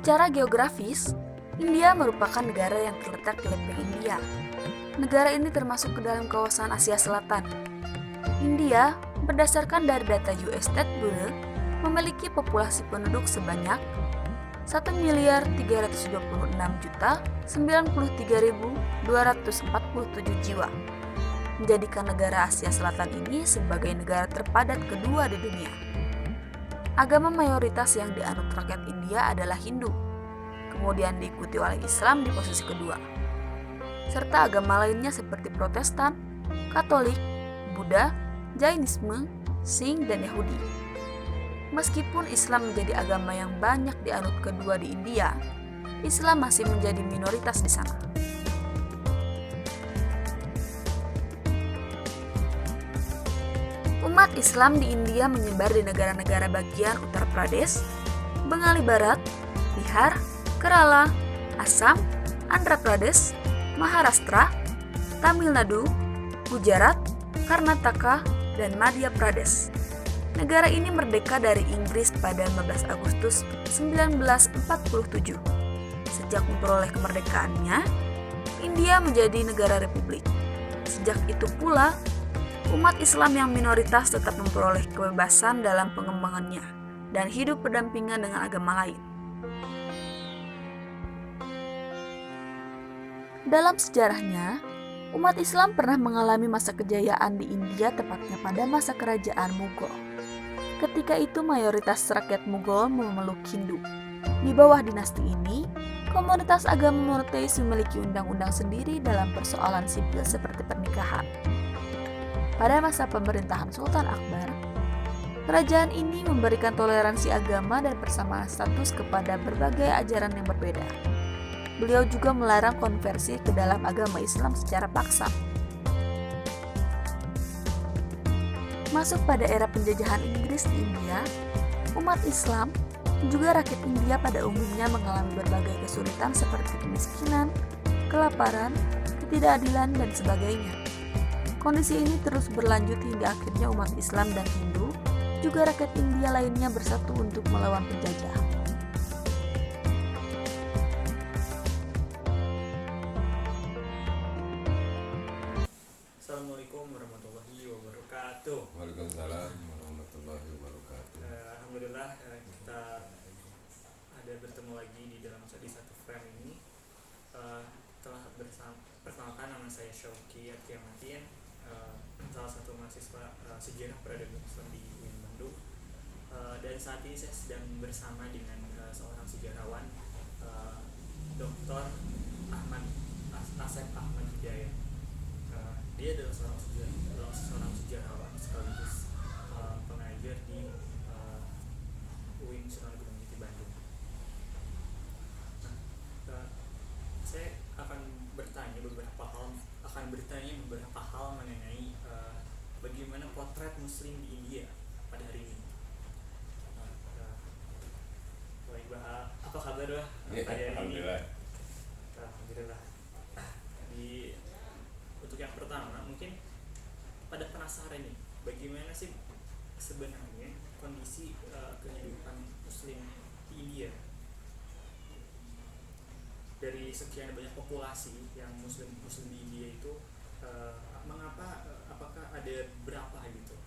Secara geografis, India merupakan negara yang terletak di lempeng India. Negara ini termasuk ke dalam kawasan Asia Selatan. India, berdasarkan dari data US State Bureau, memiliki populasi penduduk sebanyak 1.326.093.247 jiwa, menjadikan negara Asia Selatan ini sebagai negara terpadat kedua di dunia. Agama mayoritas yang dianut rakyat India adalah Hindu, kemudian diikuti oleh Islam di posisi kedua, serta agama lainnya seperti Protestan, Katolik, Buddha, Jainisme, Sikh, dan Yahudi. Meskipun Islam menjadi agama yang banyak dianut kedua di India, Islam masih menjadi minoritas di sana. Umat Islam di India menyebar di negara-negara bagian Uttar Pradesh, Bengali Barat, Bihar, Kerala, Assam, Andhra Pradesh, Maharashtra, Tamil Nadu, Gujarat, Karnataka, dan Madhya Pradesh. Negara ini merdeka dari Inggris pada 15 Agustus 1947. Sejak memperoleh kemerdekaannya, India menjadi negara republik. Sejak itu pula, umat Islam yang minoritas tetap memperoleh kebebasan dalam pengembangannya dan hidup berdampingan dengan agama lain. Dalam sejarahnya, umat Islam pernah mengalami masa kejayaan di India tepatnya pada masa kerajaan Mughal. Ketika itu mayoritas rakyat Mughal memeluk Hindu. Di bawah dinasti ini, komunitas agama monoteis memiliki undang-undang sendiri dalam persoalan sipil seperti pernikahan. Pada masa pemerintahan Sultan Akbar, kerajaan ini memberikan toleransi agama dan persamaan status kepada berbagai ajaran yang berbeda. Beliau juga melarang konversi ke dalam agama Islam secara paksa. Masuk pada era penjajahan Inggris di India, umat Islam juga rakyat India pada umumnya mengalami berbagai kesulitan seperti kemiskinan, kelaparan, ketidakadilan, dan sebagainya. Kondisi ini terus berlanjut hingga akhirnya umat Islam dan Hindu, juga rakyat India lainnya bersatu untuk melawan penjajah. Assalamualaikum warahmatullahi wabarakatuh. Waalaikumsalam warahmatullahi wabarakatuh. Alhamdulillah kita ada bertemu lagi di dalam di satu frame ini. Telah bersama, perkenalkan, nama saya Syauki Atiyamatin, salah satu mahasiswa sejarah peradaban Islam di UIN Bandung. Dan saat ini saya sedang bersama dengan seorang sejarawan, Dr. Asep Ahmad Hidayat. Dia adalah seorang sejarawan sekaligus pengajar di UIN Sunan Gunung Jati Bandung. Saya akan bertanya beberapa hal mengenai bagaimana potret Muslim di India pada hari ini. Baik, apa kabar, Bah? Alhamdulillah. Alhamdulillah. Untuk yang pertama, mungkin pada penasaran nih, bagaimana sih sebenarnya kondisi kehidupan Muslim di India? Dari sekian banyak populasi yang Muslim di India itu, apakah ada berapa gitu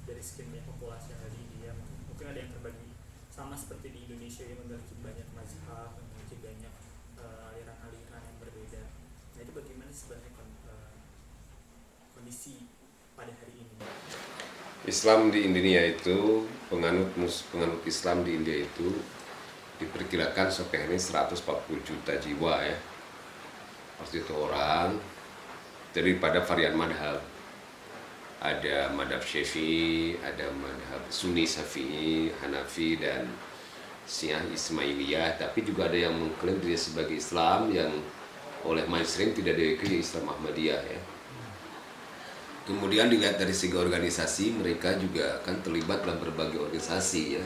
dari sekian banyak populasi yang ada di India? Mungkin ada yang terbagi sama seperti di Indonesia yang memiliki banyak mazhab, memiliki banyak aliran-aliran yang berbeda. Nah, itu bagaimana sebenarnya kondisi pada hari ini? Islam di India itu, penganut Islam di India itu diperkirakan sampai hari ini 140 juta jiwa ya. Pasti itu orang daripada varian madhab. Ada madhab Syafi'i, ada madhab Sunni Syafi'i, Hanafi, dan Syiah Ismailiyah. Tapi juga ada yang mengklaim diri sebagai Islam yang oleh mainstream tidak diakui Islam Ahmadiyah ya. Kemudian dilihat dari segi organisasi, mereka juga akan terlibat dalam berbagai organisasi ya,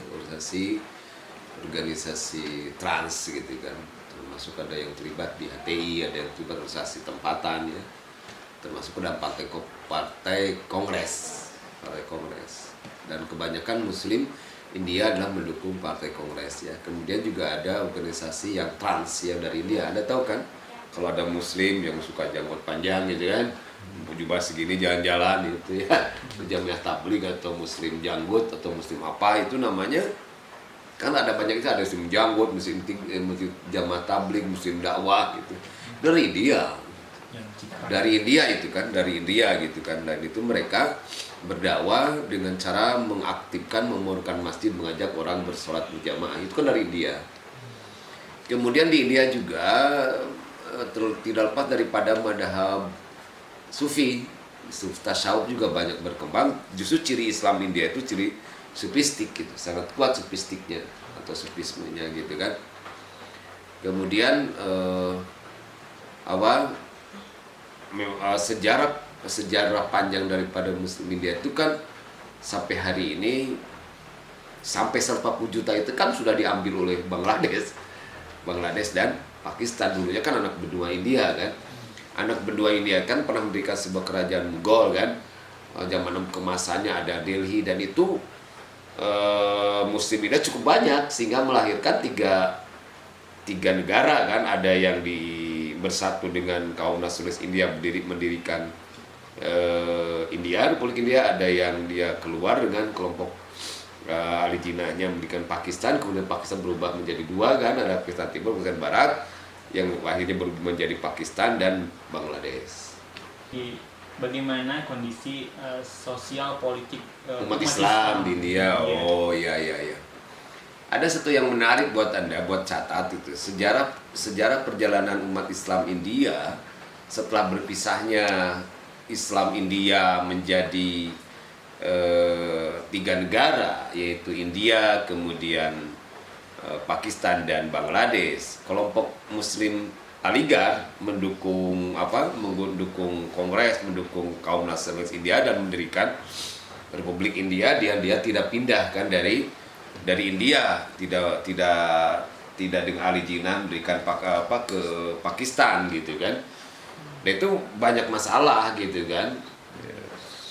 organisasi trans gitu kan, termasuk ada yang terlibat di HTI, ada yang terlibat organisasi tempatan ya, termasuk dalam partai kongres, dan kebanyakan Muslim India adalah mendukung Partai Kongres ya. Kemudian juga ada organisasi yang trans yang dari India. Anda tahu kan kalau ada Muslim yang suka janggut panjang gitu kan, jubah segini jalan-jalan gitu ya, Jamiah Tabligh atau Muslim janggut atau Muslim apa itu namanya, kan ada banyak itu, ada Muslim janggut, Muslim Jamaah Tabligh, Muslim dakwah gitu dari India. Dari India itu kan, dari India gitu kan, dan itu mereka berdakwah dengan cara mengaktifkan, memurunkan masjid, mengajak orang bersolat berjamaah, itu kan dari India. Kemudian di India juga tidak lepas daripada madhab Sufi, tasawuf juga banyak berkembang. Justru ciri Islam India itu ciri sufistik gitu, sangat kuat sufistiknya atau sufismenya gitu kan. Kemudian sejarah panjang daripada Muslim India itu kan sampai hari ini, sampai 140 juta itu kan sudah diambil oleh Bangladesh dan Pakistan. Dulunya kan anak benua India kan, anak benua India kan pernah mendirikan sebuah kerajaan Mughal kan, zaman kemasannya ada Delhi, dan itu Muslim India cukup banyak sehingga melahirkan tiga negara kan, ada yang bersatu dengan kaum nasionalis India mendirikan India, Republik India, ada yang dia keluar dengan kelompok ahli jinahnya mendirikan Pakistan, kemudian Pakistan berubah menjadi dua kan, ada Pakistan Timur, Pakistan Barat, yang akhirnya berubah menjadi Pakistan dan Bangladesh. Bagaimana kondisi sosial politik umat Islam di India? Oh iya. Ada satu yang menarik buat Anda, buat catat itu, sejarah perjalanan umat Islam India setelah berpisahnya Islam India menjadi 3 negara, yaitu India, kemudian Pakistan dan Bangladesh. Kelompok Muslim Aligarh mendukung Kongres, mendukung kaum nasionalis India dan mendirikan Republik India. Dia tidak pindah kan dari India, tidak dengan ahli jinah memberikan ke Pakistan gitu kan. Dan itu banyak masalah gitu kan,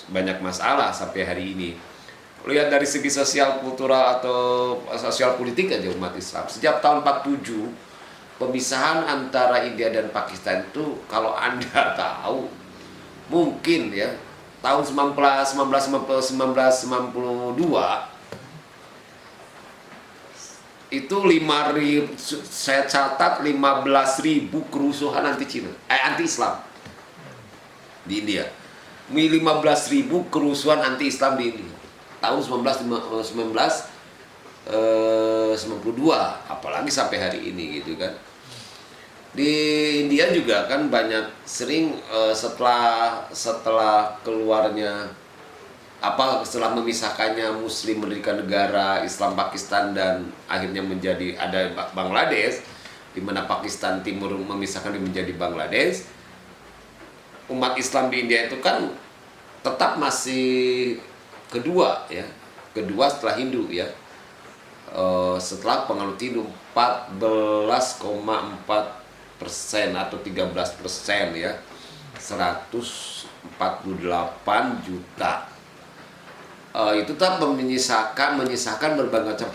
banyak masalah sampai hari ini. Lihat dari segi sosial kultural atau sosial politik aja umat Islam sejak tahun 47, pemisahan antara India dan Pakistan itu kalau Anda tahu mungkin ya tahun 1992 itu saya catat 15.000 kerusuhan anti Islam di India. 15.000 kerusuhan anti Islam di India tahun 1992, apalagi sampai hari ini gitu kan. Di India juga kan sering setelah keluarnya setelah memisahkannya Muslim mendirikan negara Islam Pakistan dan akhirnya menjadi ada Bangladesh, di mana Pakistan Timur memisahkan menjadi Bangladesh. Umat Islam di India itu kan tetap masih kedua setelah Hindu ya, setelah penganut Hindu 14,4% atau 13% ya, 148 juta. Itu tetap menyisakan berbagai macam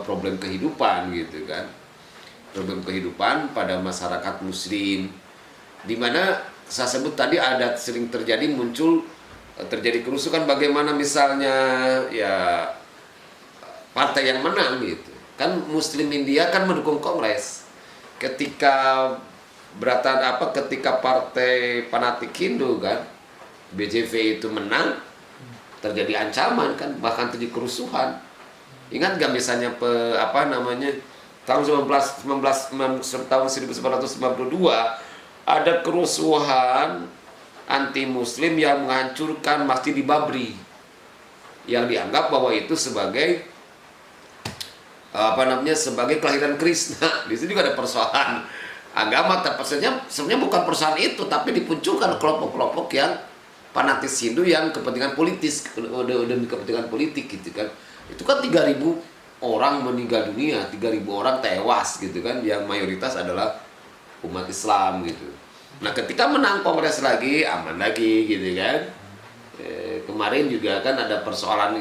problem kehidupan gitu kan, problem kehidupan pada masyarakat Muslim, di mana saya sebut tadi ada sering terjadi kerusuhan. Bagaimana misalnya ya partai yang menang gitu kan, Muslim India kan mendukung Kongres ketika ketika partai fanatik Hindu kan BJP itu menang, terjadi ancaman kan, bahkan terjadi kerusuhan. Ingat gak misalnya tahun 1992 ada kerusuhan anti Muslim yang menghancurkan masjid di Babri, yang dianggap bahwa itu sebagai sebagai kelahiran Krishna. Di situ juga ada persoalan agama, sebenarnya bukan persoalan itu, tapi dipunculkan kelompok-kelompok yang fanatis Hindu yang kepentingan politis, demi kepentingan politik gitu kan. Itu kan 3.000 orang meninggal dunia, 3.000 orang tewas gitu kan, yang mayoritas adalah umat Islam gitu. Nah ketika menang Kongres lagi, aman lagi gitu kan. Kemarin juga kan ada persoalan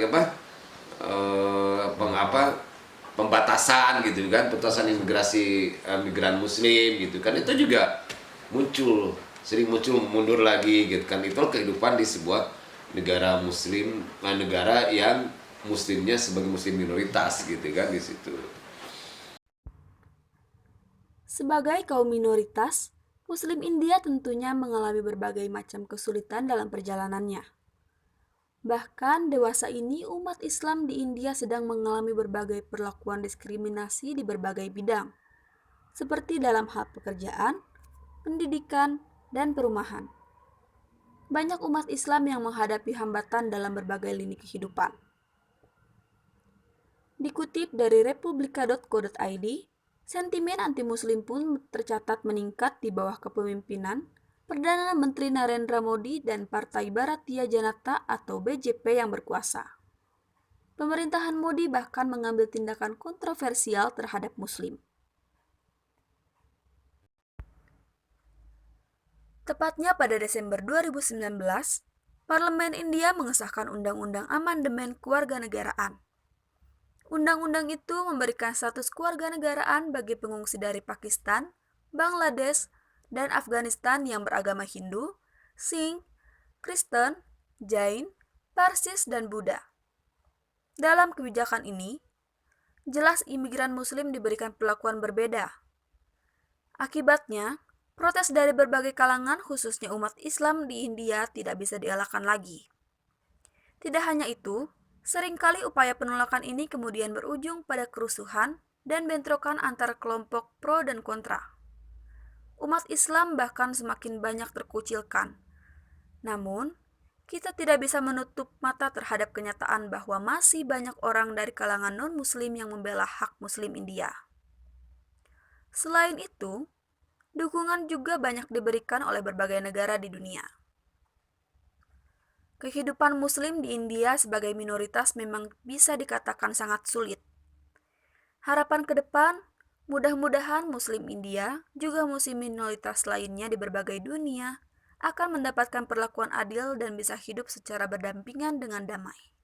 pembatasan gitu kan, pembatasan imigrasi migran muslim gitu kan, itu juga sering muncul mundur lagi gitu kan. Itu kehidupan di sebuah negara muslim, negara yang muslimnya sebagai muslim minoritas gitu kan di situ. Sebagai kaum minoritas, Muslim India tentunya mengalami berbagai macam kesulitan dalam perjalanannya. Bahkan dewasa ini umat Islam di India sedang mengalami berbagai perlakuan diskriminasi di berbagai bidang, seperti dalam hal pekerjaan, pendidikan, dan perumahan. Banyak umat Islam yang menghadapi hambatan dalam berbagai lini kehidupan. Dikutip dari republika.co.id, sentimen anti-Muslim pun tercatat meningkat di bawah kepemimpinan Perdana Menteri Narendra Modi dan Partai Bharatiya Janata atau BJP yang berkuasa. Pemerintahan Modi bahkan mengambil tindakan kontroversial terhadap Muslim. Tepatnya pada Desember 2019, Parlemen India mengesahkan Undang-Undang Amandemen Kewarganegaraan. Undang-undang itu memberikan status kewarganegaraan bagi pengungsi dari Pakistan, Bangladesh, dan Afghanistan yang beragama Hindu, Sikh, Kristen, Jain, Parsis, dan Buddha. Dalam kebijakan ini, jelas imigran Muslim diberikan perlakuan berbeda. Akibatnya, protes dari berbagai kalangan khususnya umat Islam di India tidak bisa dielakkan lagi. Tidak hanya itu, seringkali upaya penolakan ini kemudian berujung pada kerusuhan dan bentrokan antara kelompok pro dan kontra. Umat Islam bahkan semakin banyak terkucilkan. Namun, kita tidak bisa menutup mata terhadap kenyataan bahwa masih banyak orang dari kalangan non-Muslim yang membela hak Muslim India. Selain itu, dukungan juga banyak diberikan oleh berbagai negara di dunia. Kehidupan Muslim di India sebagai minoritas memang bisa dikatakan sangat sulit. Harapan ke depan, mudah-mudahan Muslim India, juga Muslim minoritas lainnya di berbagai dunia, akan mendapatkan perlakuan adil dan bisa hidup secara berdampingan dengan damai.